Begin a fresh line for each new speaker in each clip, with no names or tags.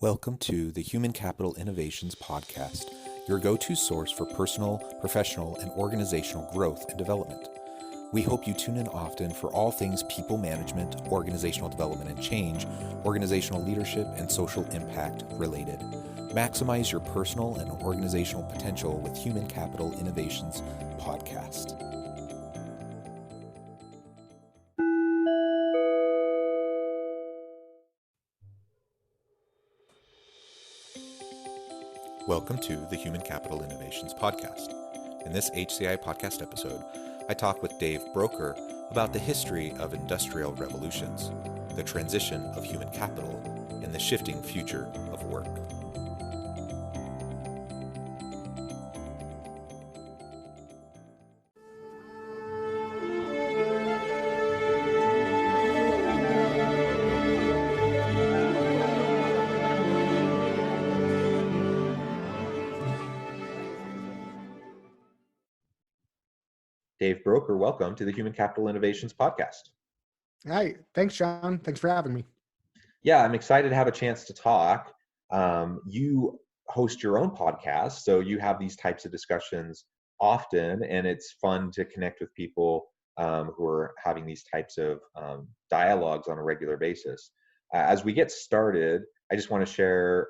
Welcome to the Human Capital Innovations Podcast, your go-to source for personal, professional, and organizational growth and development. We hope you tune in often for all things people management, organizational development and change, organizational leadership, and social impact related. Maximize your personal and organizational potential with Human Capital Innovations Podcast. Welcome to the Human Capital Innovations Podcast. In this HCI podcast episode, I talk with Dave Broker about the history of industrial revolutions, the transition of human capital, and the shifting future of work. Dave Broker, welcome to the Human Capital Innovations Podcast.
Hi, thanks, John. Thanks for having me.
Yeah, I'm excited to have a chance to talk. You host your own podcast, so you have these types of discussions often, and it's fun to connect with people who are having these types of dialogues on a regular basis. As we get started, I just want to share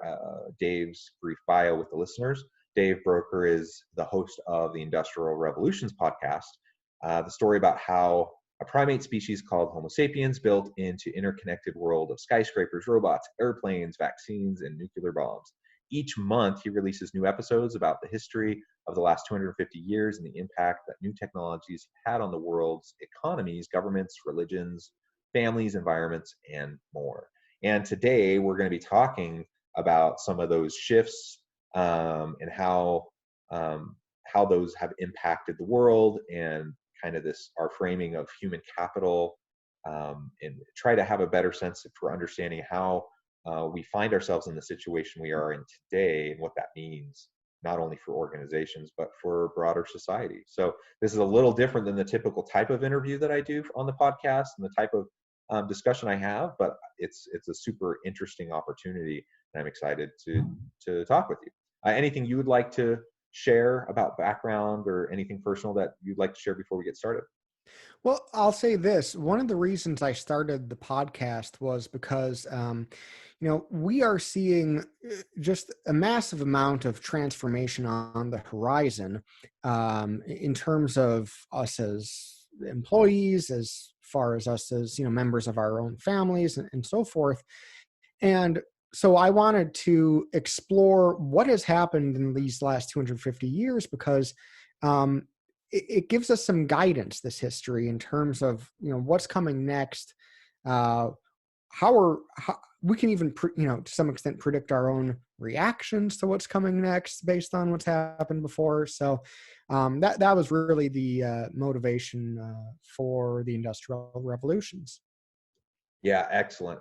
Dave's brief bio with the listeners. Dave Broker is the host of the Industrial Revolutions podcast, the story about how a primate species called Homo sapiens built into interconnected world of skyscrapers, robots, airplanes, vaccines, and nuclear bombs. Each month, he releases new episodes about the history of the last 250 years and the impact that new technologies had on the world's economies, governments, religions, families, environments, and more. And today, we're going to be talking about some of those shifts and how those have impacted the world, and kind of our framing of human capital, and try to have a better sense for understanding how we find ourselves in the situation we are in today, and what that means not only for organizations but for broader society. So this is a little different than the typical type of interview that I do on the podcast and the type of discussion I have, but it's a super interesting opportunity, and I'm excited to talk with you. Anything you would like to share about background or anything personal that you'd like to share before we get started?
Well, I'll say this. One of the reasons I started the podcast was because, we are seeing just a massive amount of transformation on the horizon in terms of us as employees, as far as us as, members of our own families and so forth. And so I wanted to explore what has happened in these last 250 years, because it gives us some guidance, this history, in terms of what's coming next. How we can even to some extent predict our own reactions to what's coming next based on what's happened before. So that was really the motivation for the Industrial Revolutions.
Yeah, excellent.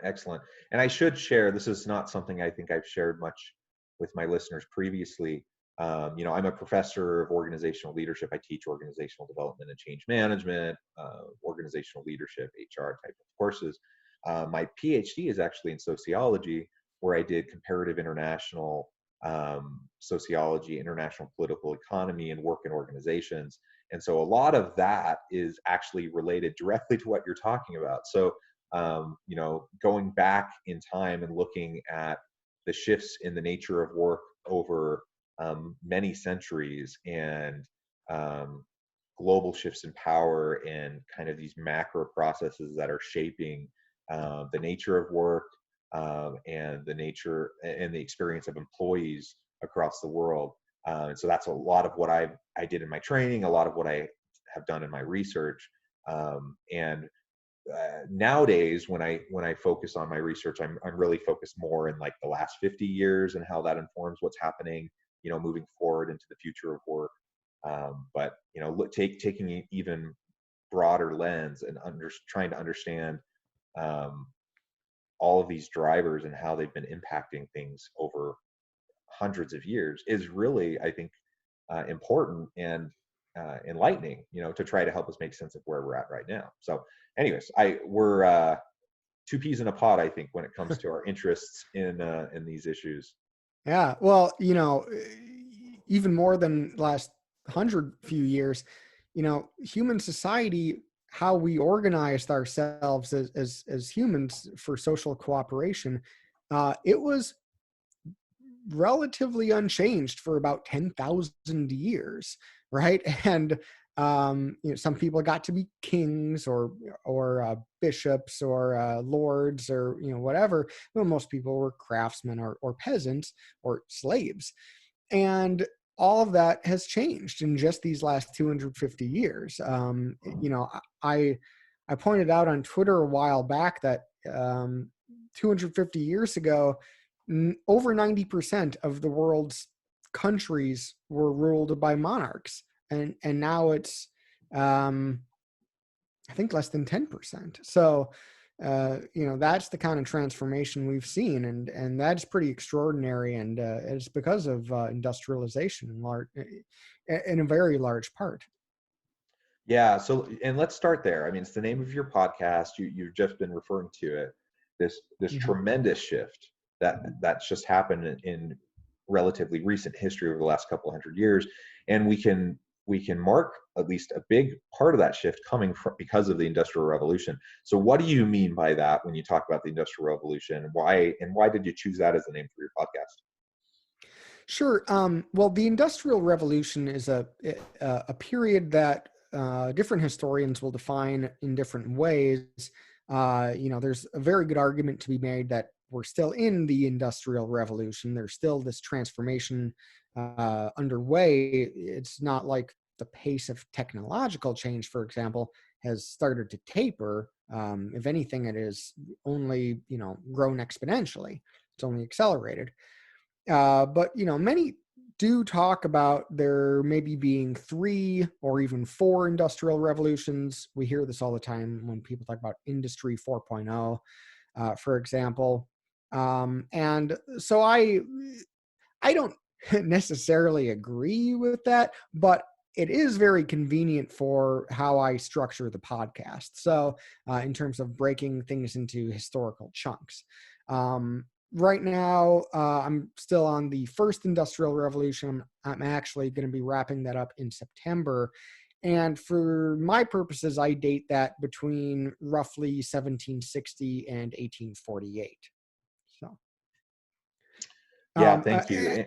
And I should share, this is not something I think I've shared much with my listeners previously. I'm a professor of organizational leadership. I teach organizational development and change management, organizational leadership, HR type of courses. My PhD is actually in sociology, where I did comparative international sociology, international political economy, and work in organizations. And so a lot of that is actually related directly to what you're talking about. So going back in time and looking at the shifts in the nature of work over many centuries, and global shifts in power, and kind of these macro processes that are shaping the nature of work, and the nature and the experience of employees across the world. And so that's a lot of what I did in my training, a lot of what I have done in my research. Nowadays, when I focus on my research, I'm really focused more in like the last 50 years and how that informs what's happening, moving forward into the future of work. But taking an even broader lens and trying to understand all of these drivers and how they've been impacting things over hundreds of years is really, I think, important and enlightening, to try to help us make sense of where we're at right now. So anyways, two peas in a pod, I think, when it comes to our interests in these issues.
Yeah. Well, even more than last few years, human society, how we organized ourselves as humans for social cooperation, it was relatively unchanged for about 10,000 years, right? And some people got to be kings or bishops or lords or whatever. Well, most people were craftsmen or peasants or slaves, and all of that has changed in just these last 250 years. I pointed out on Twitter a while back that 250 years ago, over 90% of the world's countries were ruled by monarchs, and now it's I think less than 10%. So that's the kind of transformation we've seen, and that's pretty extraordinary, and it's because of industrialization in a very large part.
Yeah. So, and let's start there. I mean, it's the name of your podcast. You've just been referring to it. This
Mm-hmm.
tremendous shift that's just happened in relatively recent history over the last couple hundred years, and we can mark at least a big part of that shift coming from because of the Industrial Revolution. So, what do you mean by that when you talk about the Industrial Revolution? Why did you choose that as the name for your podcast?
Sure. Well, the Industrial Revolution is a period that different historians will define in different ways. There's a very good argument to be made that we're still in the Industrial Revolution. There's still this transformation underway. It's not like the pace of technological change, for example, has started to taper. If anything, it is only grown exponentially. It's only accelerated. But many do talk about there maybe being 3 or even 4 industrial revolutions. We hear this all the time when people talk about Industry 4.0, for example. And so I don't necessarily agree with that, but it is very convenient for how I structure the podcast. So in terms of breaking things into historical chunks. Right now, I'm still on the first industrial revolution. I'm actually going to be wrapping that up in September. And for my purposes, I date that between roughly 1760 and 1848. So,
Yeah,
um,
thank you.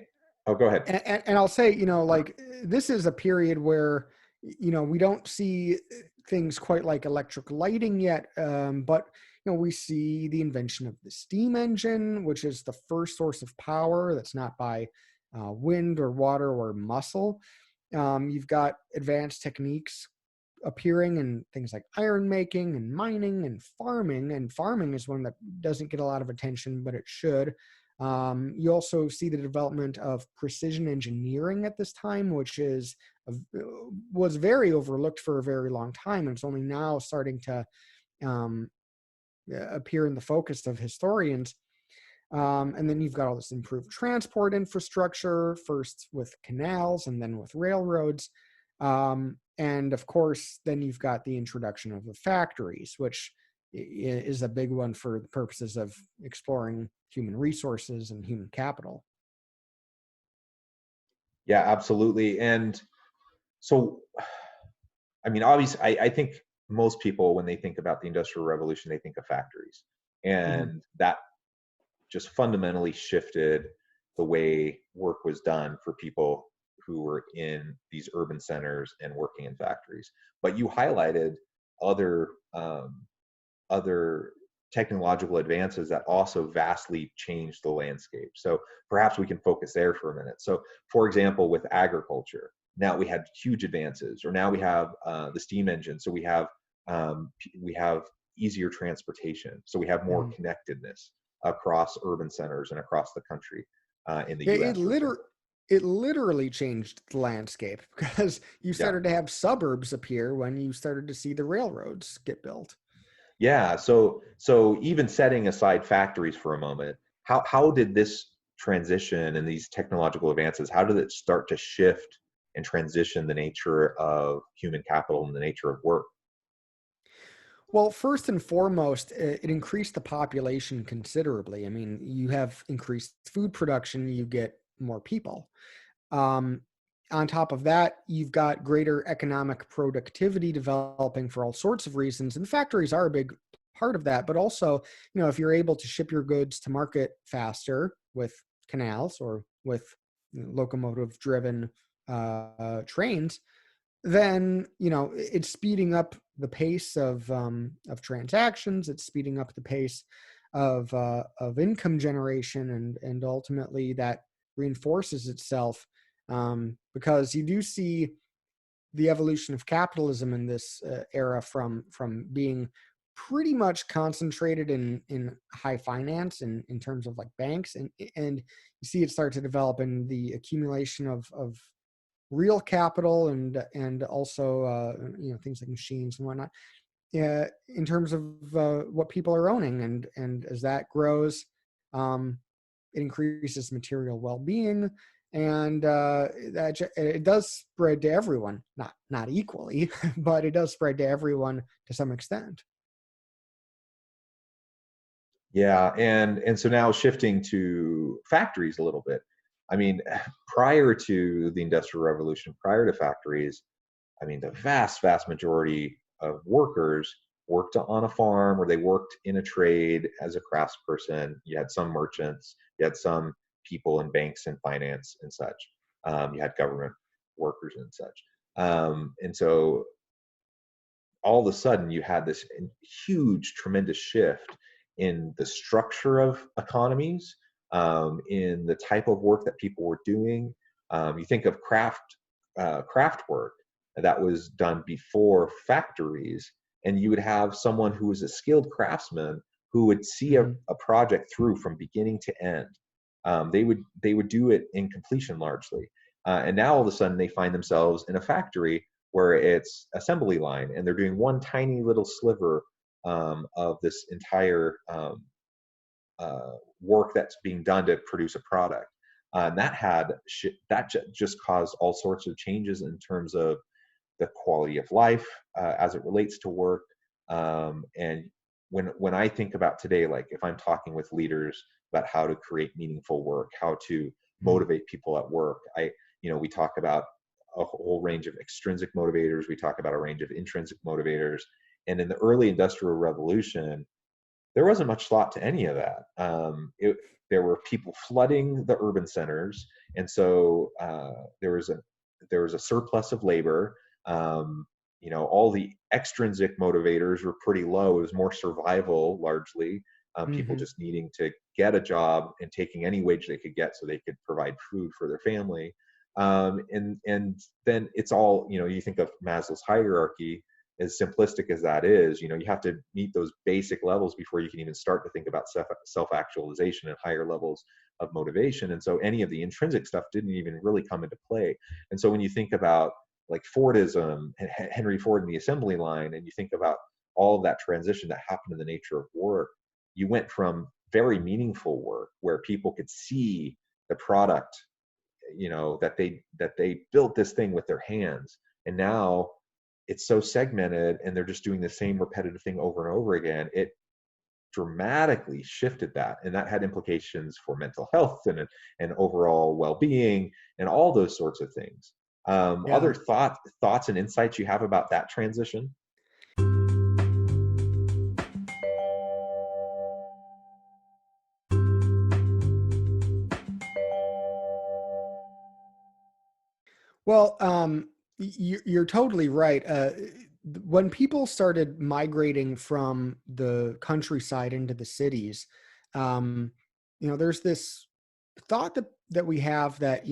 Oh, go ahead.
and I'll say, like this is a period where, we don't see things quite like electric lighting yet, but we see the invention of the steam engine, which is the first source of power that's not by wind or water or muscle. You've got advanced techniques appearing in things like iron making and mining and farming. And farming is one that doesn't get a lot of attention, but it should. You also see the development of precision engineering at this time, which was very overlooked for a very long time, and it's only now starting to appear in the focus of historians. And then you've got all this improved transport infrastructure, first with canals and then with railroads. And of course, then you've got the introduction of the factories, which is a big one for the purposes of exploring human resources and human capital.
Yeah, absolutely. And so, I mean, obviously, I think most people, when they think about the Industrial Revolution, they think of factories. And
Mm-hmm.
that just fundamentally shifted the way work was done for people who were in these urban centers and working in factories. But you highlighted other other technological advances that also vastly changed the landscape. So perhaps we can focus there for a minute. So, for example, with agriculture, now we had huge advances, or now we have the steam engine. So we have easier transportation. So we have more
Mm-hmm.
connectedness across urban centers and across the country in the
Yeah,
U.S., for example.
it literally changed the landscape because you
Yeah.
started to have suburbs appear when you started to see the railroads get built.
Yeah. So even setting aside factories for a moment, how did this transition and these technological advances, how did it start to shift and transition the nature of human capital and the nature of work?
Well, first and foremost, it increased the population considerably. I mean, you have increased food production, you get more people. Um, on top of that, you've got greater economic productivity developing for all sorts of reasons, and factories are a big part of that. But also, if you're able to ship your goods to market faster with canals or with locomotive-driven trains, then it's speeding up the pace of transactions. It's speeding up the pace of income generation, and ultimately that reinforces itself, because you do see the evolution of capitalism in this era from being pretty much concentrated in high finance and in terms of like banks, and you see it start to develop in the accumulation of real capital, and also things like machines and whatnot, in terms of what people are owning, and as that grows, um, it increases material well-being, and it does spread to everyone, not equally, but it does spread to everyone to some extent.
Yeah, and so now shifting to factories a little bit. I mean, prior to the Industrial Revolution, prior to factories, I mean, the vast majority of workers worked on a farm, or they worked in a trade as a craftsperson. You had some merchants, you had some people in banks and finance and such. You had government workers and such. And so all of a sudden you had this huge, tremendous shift in the structure of economies, in the type of work that people were doing. You think of craft work that was done before factories, and you would have someone who was a skilled craftsman who would see a,
Mhm.
a project through from beginning to end. They would do it in completion largely, and now all of a sudden they find themselves in a factory where it's assembly line, and they're doing one tiny little sliver of this entire work that's being done to produce a product. And just caused all sorts of changes in terms of the quality of life as it relates to work. And when I think about today, like if I'm talking with leaders about how to create meaningful work, how to
Mhm.
motivate people at work, we talk about a whole range of extrinsic motivators. We talk about a range of intrinsic motivators. And in the early industrial revolution, there wasn't much thought to any of that. There were people flooding the urban centers, and so there was a surplus of labor. All the extrinsic motivators were pretty low. It was more survival largely. People
Mhm.
just needing to get a job and taking any wage they could get so they could provide food for their family. And then it's all, you think of Maslow's hierarchy, as simplistic as that is, you have to meet those basic levels before you can even start to think about self-actualization and higher levels of motivation. And so any of the intrinsic stuff didn't even really come into play. And so when you think about like Fordism and Henry Ford and the assembly line, and you think about all of that transition that happened in the nature of work, you went from very meaningful work where people could see the product, that they built this thing with their hands, and now it's so segmented and they're just doing the same repetitive thing over and over again. It dramatically shifted that, and that had implications for mental health and overall well-being and all those sorts of things.
Yeah.
Other thoughts and insights you have about that transition?
Well, you're totally right. When people started migrating from the countryside into the cities, um, there's this thought that we have that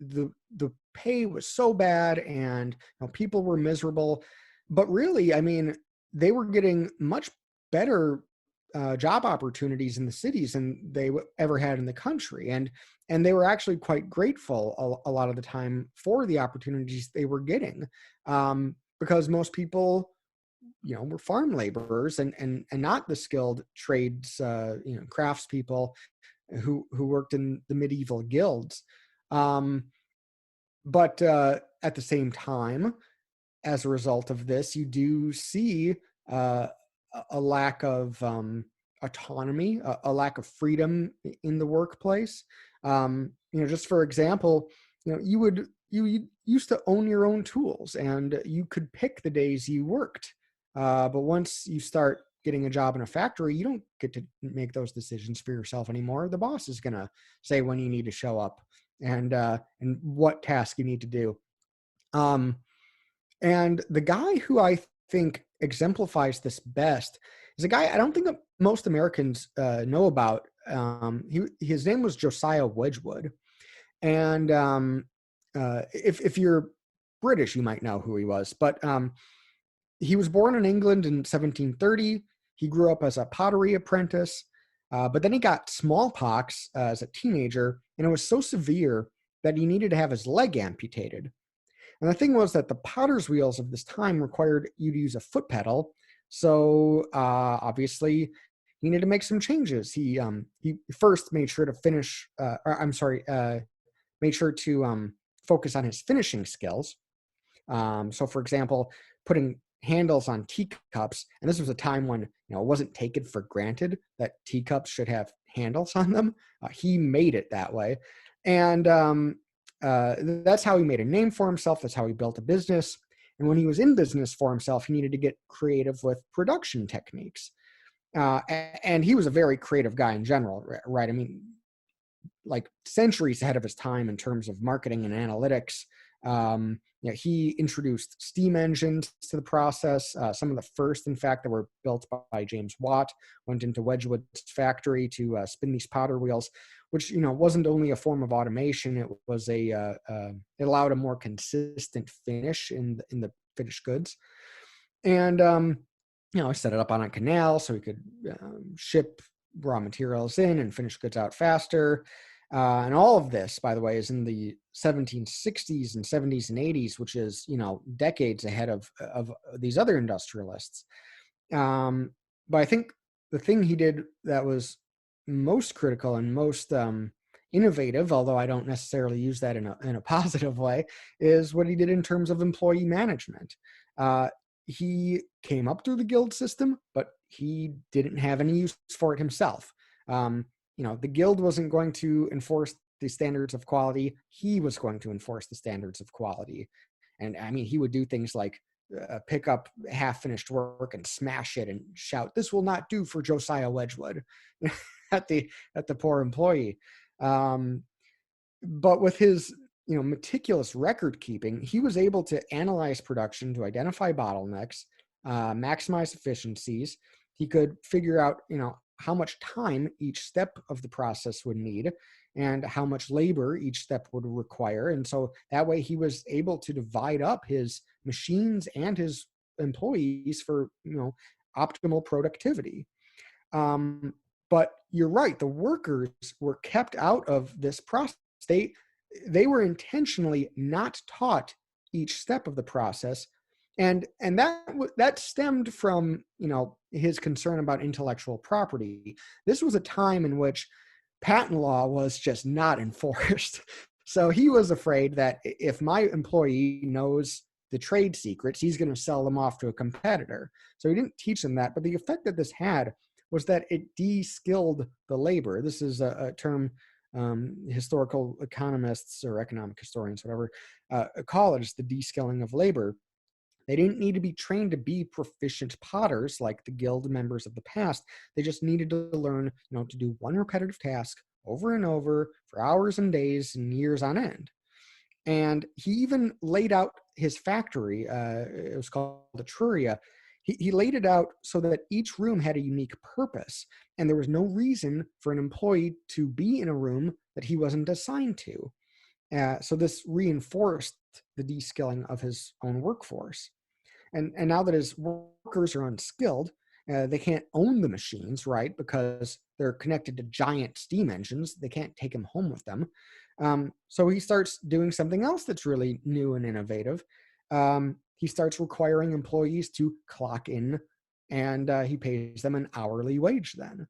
the pay was so bad, and people were miserable, but really, I mean, they were getting much better job opportunities in the cities than they ever had in the country, and they were actually quite grateful a lot of the time for the opportunities they were getting, because most people were farm laborers, and not the skilled trades, craftspeople who worked in the medieval guilds. Um, but at the same time, as a result of this, you do see uh, a lack of autonomy, a lack of freedom in the workplace. Just for example, you used to own your own tools, and you could pick the days you worked. But once you start getting a job in a factory, you don't get to make those decisions for yourself anymore. The boss is going to say when you need to show up and what task you need to do. Um, and the guy who I think exemplifies this best is a guy I don't think that most Americans know about. His name was Josiah Wedgwood, and if you're British, you might know who he was. But he was born in England in 1730. He grew up as a pottery apprentice, but then he got smallpox as a teenager, and it was so severe that he needed to have his leg amputated. And the thing was that the potter's wheels of this time required you to use a foot pedal. So obviously, he needed to make some changes. He first made sure to made sure to focus on his finishing skills. So, for example, putting handles on teacups, and this was a time when it wasn't taken for granted that teacups should have handles on them. He made it that way, and that's how he made a name for himself. That's how he built a business. And when he was in business for himself, he needed to get creative with production techniques. And he was a very creative guy in general, right? I mean, like centuries ahead of his time in terms of marketing and analytics. He introduced steam engines to the process. Some of the first, in fact, that were built by James Watt went into Wedgwood's factory to spin these potter wheels, which wasn't only a form of automation. It was it allowed a more consistent finish in the finished goods, and set it up on a canal so he could ship raw materials in and finish goods out faster. And all of this, by the way, is in the 1760s and 70s and 80s, which is, decades ahead of these other industrialists. But I think the thing he did that was most critical and most innovative, although I don't necessarily use that in a positive way, is what he did in terms of employee management. He came up through the guild system, but he didn't have any use for it himself. The guild wasn't going to enforce the standards of quality. He was going to enforce the standards of quality. And I mean, he would do things like pick up half-finished work and smash it and shout, "This will not do for Josiah Wedgwood," at the poor employee. But with his meticulous record keeping, he was able to analyze production to identify bottlenecks, maximize efficiencies. He could figure out how much time each step of the process would need and how much labor each step would require. And so that way he was able to divide up his machines and his employees for optimal productivity. But you're right, the workers were kept out of this process. They were intentionally not taught each step of the process, and that stemmed from his concern about intellectual property. This was a time in which patent law was just not enforced. So he was afraid that if my employee knows the trade secrets, he's going to sell them off to a competitor. So he didn't teach them that. But the effect that this had was that it de-skilled the labor. This is a term historical economists or economic historians, whatever, call it. It's the de-skilling of labor. They didn't need to be trained to be proficient potters like the guild members of the past. They just needed to learn, to do one repetitive task over and over for hours and days and years on end. And he even laid out his factory. It was called the Truria. He laid it out so that each room had a unique purpose, and there was no reason for an employee to be in a room that he wasn't assigned to. So this reinforced the de-skilling of his own workforce. And now that his workers are unskilled, they can't own the machines, right? Because they're connected to giant steam engines. They can't take them home with them. So he starts doing something else that's really new and innovative. He starts requiring employees to clock in, and he pays them an hourly wage then.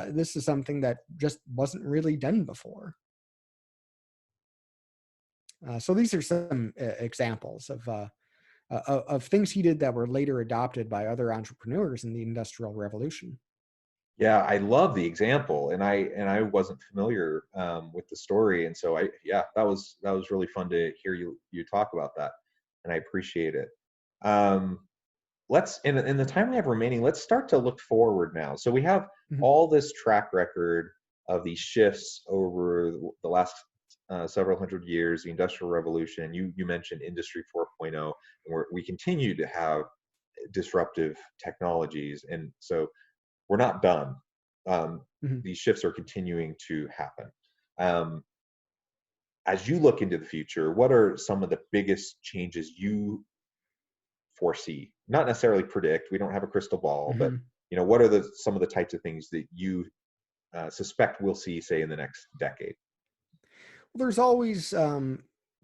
This is something that just wasn't really done before. So these are some examples of of things he did that were later adopted by other entrepreneurs in the Industrial Revolution.
Yeah, I love the example, and I wasn't familiar with the story, and so that was really fun to hear you talk about that, and I appreciate it. Um, let's in the time we have remaining, let's start to look forward now. So we have
Mhm.
all this track record of these shifts over the last several hundred years, the Industrial Revolution. You mentioned Industry 4.0, and we continue to have disruptive technologies, and so we're not done. Um,
Mhm.
these shifts are continuing to happen. Um, as you look into the future, what are some of the biggest changes you foresee? Not necessarily predict. We don't have a crystal ball, but
Mhm.
what are some of the types of things that you suspect we'll see, say, in the next decade?
There's always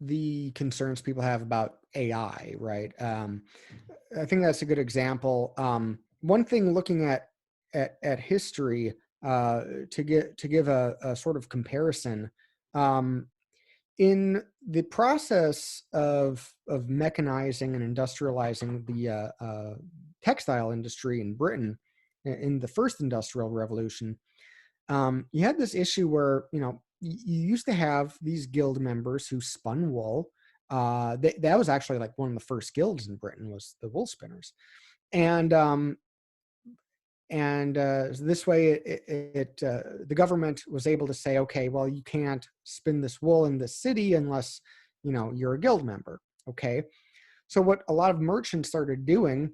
the concerns people have about AI, right? I think that's a good example. One thing looking at history to give a sort of comparison, um, in the process of mechanizing and industrializing the textile industry in Britain in the first industrial revolution, you had this issue where you used to have these guild members who spun wool. That was actually like one of the first guilds in Britain was the wool spinners, and so this way the government was able to say, okay, well, you can't spin this wool in this city unless you're a guild member. Okay, so what a lot of merchants started doing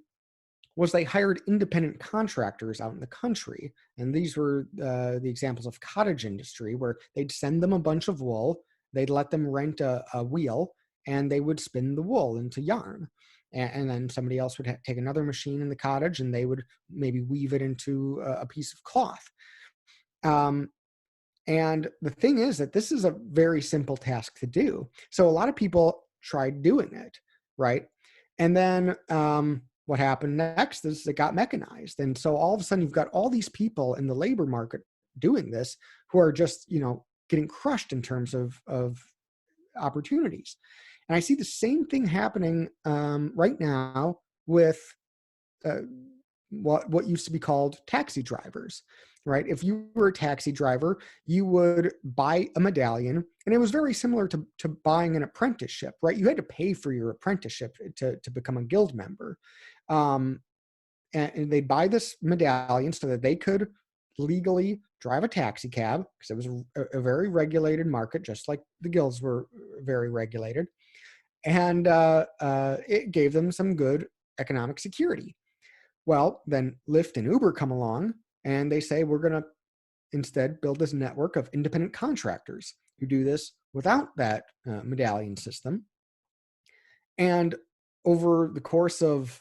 was they hired independent contractors out in the country. And these were the examples of cottage industry, where they'd send them a bunch of wool, they'd let them rent a wheel, and they would spin the wool into yarn. And then somebody else would take another machine in the cottage and they would maybe weave it into a piece of cloth. Um, and the thing is that this is a very simple task to do. So a lot of people tried doing it, right? And then what happened next is it got mechanized. And so all of a sudden you've got all these people in the labor market doing this who are just, getting crushed in terms of opportunities. And I see the same thing happening right now with uh, what used to be called taxi drivers, right? If you were a taxi driver, you would buy a medallion, and it was very similar to buying an apprenticeship, right? You had to pay for your apprenticeship to become a guild member. Um, and they'd buy this medallion so that they could legally drive a taxi cab, because it was a very regulated market, just like the guilds were very regulated. And it gave them some good economic security. Well, then Lyft and Uber come along and they say, we're going to instead build this network of independent contractors who do this without that medallion system. And over the course of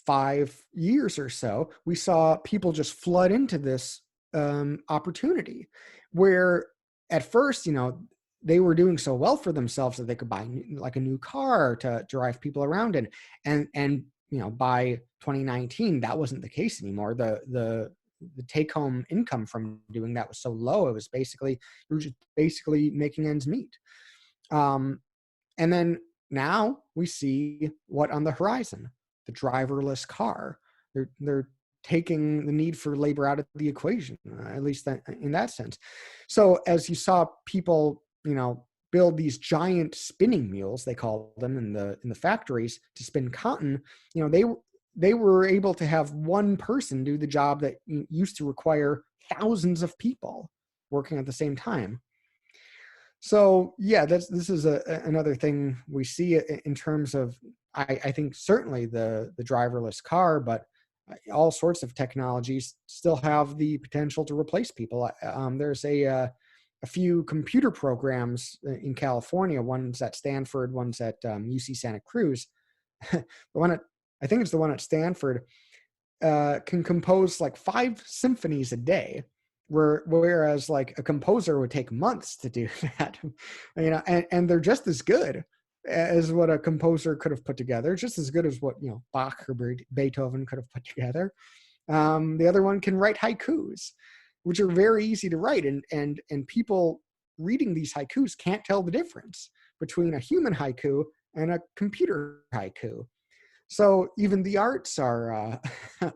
5 years or so, we saw people just flood into this opportunity where at first, they were doing so well for themselves that they could buy like a new car to drive people around in. And by 2019, that wasn't the case anymore. The take home income from doing that was so low. It was basically, you were just basically making ends meet. Um, and then now we see what on the horizon, the driverless car. They're taking the need for labor out of the equation, at least in that sense. So as you saw people, build these giant spinning mules, they call them in the factories to spin cotton, they were able to have one person do the job that used to require thousands of people working at the same time. So yeah, this is another thing we see in terms of, I think certainly the driverless car, but all sorts of technologies still have the potential to replace people. There's a few computer programs in California. One's at Stanford, one's at UC Santa Cruz. The one at, I think it's the one at Stanford, can compose like 5 symphonies a day, whereas like a composer would take months to do that. And they're just as good as what a composer could have put together, just as good as what Bach or Beethoven could have put together. The other one can write haikus, which are very easy to write, and people reading these haikus can't tell the difference between a human haiku and a computer haiku. So even the arts are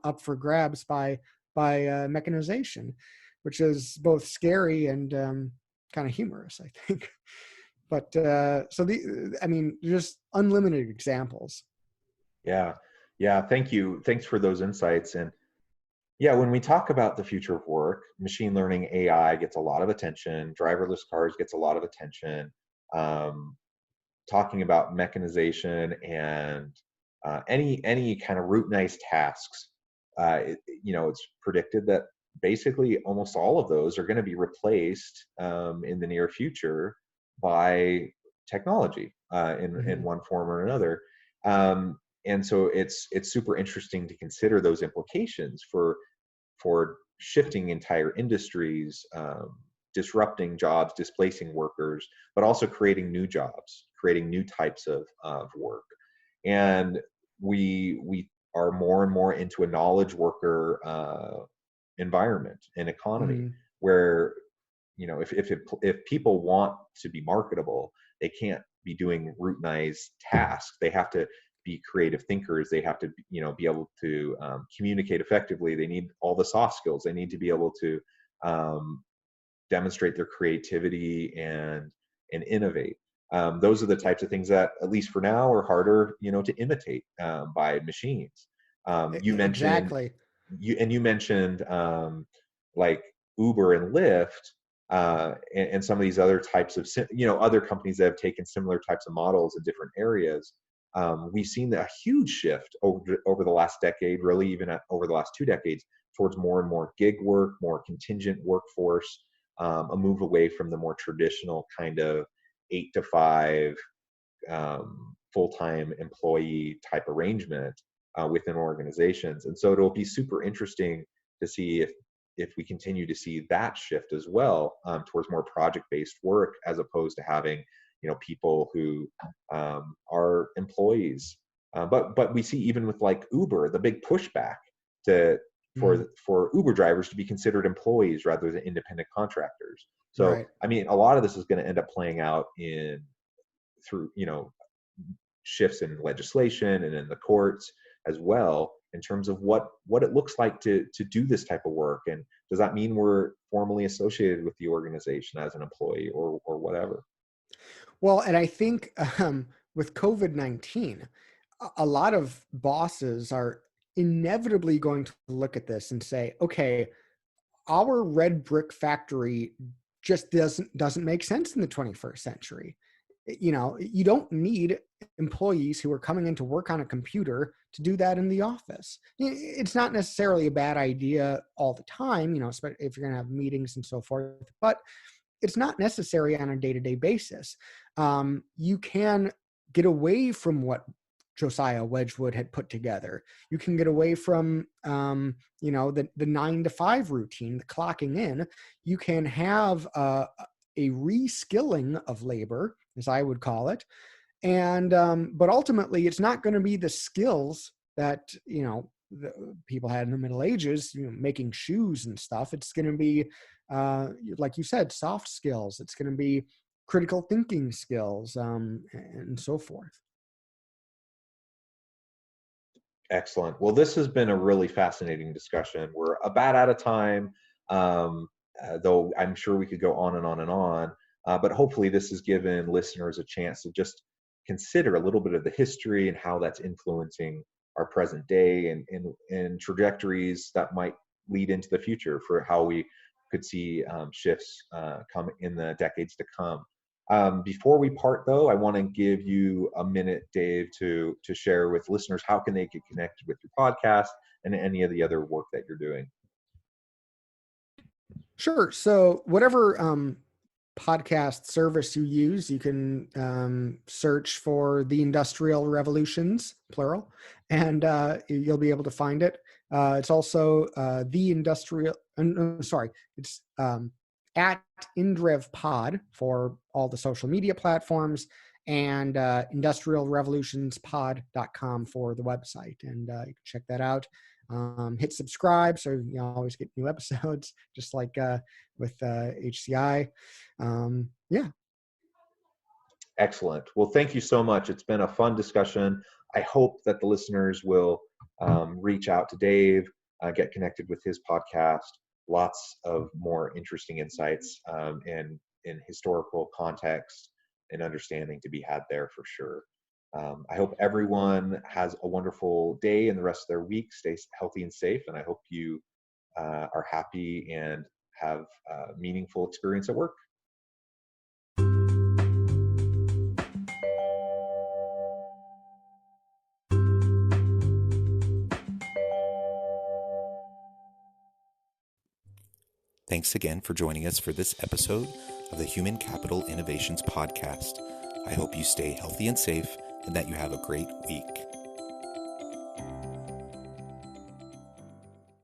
up for grabs by mechanization, which is both scary and kind of humorous, I think. But I mean, just unlimited examples.
Yeah. Yeah. Thank you. Thanks for those insights. And yeah, when we talk about the future of work, machine learning AI gets a lot of attention. Driverless cars gets a lot of attention. Um, Talking about mechanization and any kind of routinized tasks, it's predicted that basically almost all of those are going to be replaced in the near future by technology in
Hmm.
one form or another. And so it's super interesting to consider those implications for shifting entire industries, disrupting jobs, displacing workers, but also creating new jobs, creating new types of work. And we are more and more into a knowledge worker environment and economy
Hmm.
where if people want to be marketable, they can't be doing routinized tasks. They have to be creative thinkers. They have to be able to communicate effectively. They need all the soft skills. They need to be able to um, demonstrate their creativity and innovate. Those are the types of things that, at least for now, are harder, to imitate by machines. You mentioned
Exactly.
you mentioned like Uber and Lyft, and some of these other types of other companies that have taken similar types of models in different areas. We've seen a huge shift over the last decade, really even over the last 2 decades, towards more and more gig work, more contingent workforce, a move away from the more traditional kind of 8 to 5 full-time employee type arrangement within organizations. And so it'll be super interesting to see if we continue to see that shift as well, towards more project-based work, as opposed to having people who are employees. But we see, even with like Uber, the big pushback to
Mhm.
for Uber drivers to be considered employees rather than independent contractors. So
Right.
I mean, a lot of this is going to end up playing out in through shifts in legislation and in the courts as well, in terms of what it looks like to do this type of work, and does that mean we're formally associated with the organization as an employee or whatever.
Well, and I think with COVID-19, a lot of bosses are inevitably going to look at this and say, okay, our red brick factory just doesn't make sense in the 21st century. You don't need employees who are coming in to work on a computer to do that in the office. It's not necessarily a bad idea all the time, especially if you're going to have meetings and so forth, but it's not necessary on a day-to-day basis. You can get away from what Josiah Wedgwood had put together. You can get away from the 9 to 5 routine, the clocking in. You can have a reskilling of labor, as I would call it, and but ultimately, it's not going to be the skills that the people had in the Middle Ages, making shoes and stuff. It's going to be, like you said, soft skills. It's going to be critical thinking skills, and so forth.
Excellent. Well, this has been a really fascinating discussion. We're about out of time, though I'm sure we could go on and on and on. But hopefully, this has given listeners a chance to just consider a little bit of the history and how that's influencing our present day, and trajectories that might lead into the future for how we could see shifts come in the decades to come. Before we part, though, I want to give you a minute, Dave, to share with listeners how can they get connected with your podcast and any of the other work that you're doing.
Sure. So whatever podcast service you use, you can search for the Industrial Revolutions, plural, and you'll be able to find it. It's also the industrial. Sorry, it's at IndrevPod for all the social media platforms, and industrialrevolutionspod.com for the website, and you can check that out. Hit subscribe so you always get new episodes, just like with HCI. Yeah.
Excellent. Well, thank you so much. It's been a fun discussion. I hope that the listeners will reach out to Dave, get connected with his podcast. Lots of more interesting insights in historical context and understanding to be had there for sure. I hope everyone has a wonderful day and the rest of their week. Stay healthy and safe, and I hope you are happy and have a meaningful experience at work.
Thanks again for joining us for this episode of the Human Capital Innovations Podcast. I hope you stay healthy and safe and that you have a great week.